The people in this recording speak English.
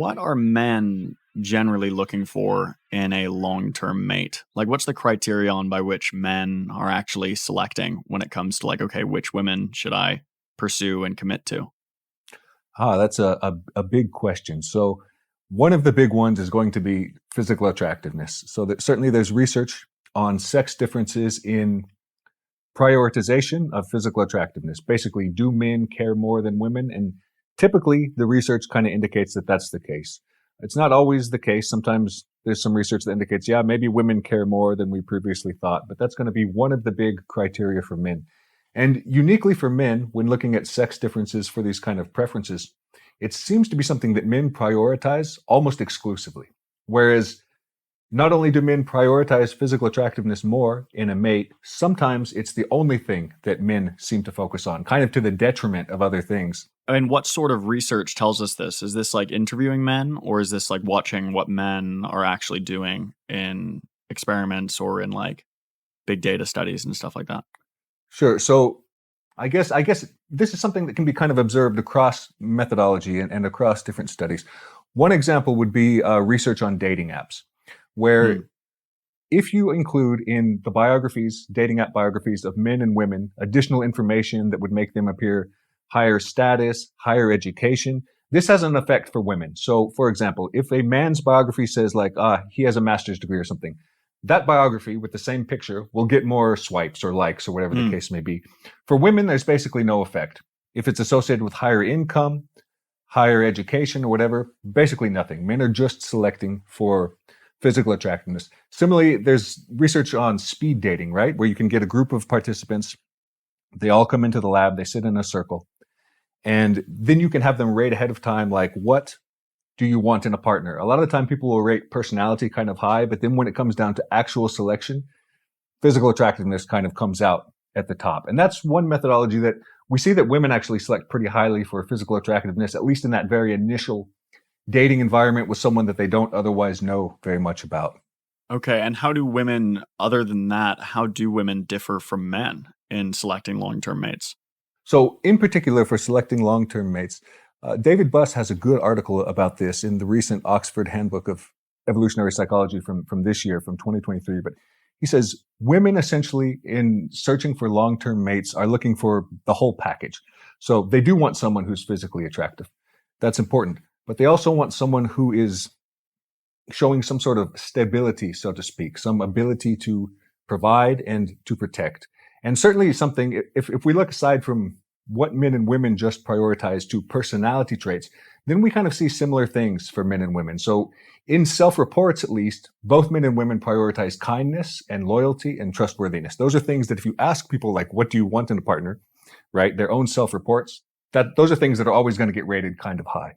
What are men generally looking for in a long-term mate? Like, what's the criterion by which men are actually selecting when it comes to like, okay, which women should I pursue and commit to? That's a big question. So, one of the big ones is going to be physical attractiveness. So, that certainly there's research on sex differences in prioritization of physical attractiveness. Basically, do men care more than women? And typically, the research kind of indicates that that's the case. It's not always the case. Sometimes there's some research that indicates, yeah, maybe women care more than we previously thought, but that's going to be one of the big criteria for men. And uniquely for men, when looking at sex differences for these kind of preferences, it seems to be something that men prioritize almost exclusively. Whereas not only do men prioritize physical attractiveness more in a mate, sometimes it's the only thing that men seem to focus on, kind of to the detriment of other things. I mean, what sort of research tells us this? Is this like interviewing men, or is this like watching what men are actually doing in experiments or in like big data studies and stuff like that? Sure. So I guess this is something that can be kind of observed across methodology and across different studies. One example would be research on dating apps, where Hmm. if you include in the biographies, dating app biographies of men and women, additional information that would make them appear higher status, higher education, this has an effect for women. So, for example, if a man's biography says, like, he has a master's degree or something, that biography with the same picture will get more swipes or likes or whatever the Hmm. case may be. For women, there's basically no effect. If it's associated with higher income, higher education, or whatever, basically nothing. Men are just selecting for physical attractiveness. Similarly, there's research on speed dating, right? Where you can get a group of participants, they all come into the lab, they sit in a circle, and then you can have them rate ahead of time, like, what do you want in a partner? A lot of the time, people will rate personality kind of high, but then when it comes down to actual selection, physical attractiveness kind of comes out at the top. And that's one methodology that we see that women actually select pretty highly for physical attractiveness, at least in that very initial dating environment with someone that they don't otherwise know very much about. Okay, and how do women, other than that, how do women differ from men in selecting long-term mates? So, in particular, for selecting long term mates, David Buss has a good article about this in the recent Oxford Handbook of Evolutionary Psychology from this year, from 2023. But he says women essentially, in searching for long term mates, are looking for the whole package. So, they do want someone who's physically attractive. That's important. But they also want someone who is showing some sort of stability, so to speak, some ability to provide and to protect. And certainly something, if we look aside from what men and women just prioritize to personality traits, then we kind of see similar things for men and women. So in self-reports, at least, both men and women prioritize kindness and loyalty and trustworthiness. Those are things that if you ask people, like, what do you want in a partner, right? Their own self-reports, that those are things that are always going to get rated kind of high.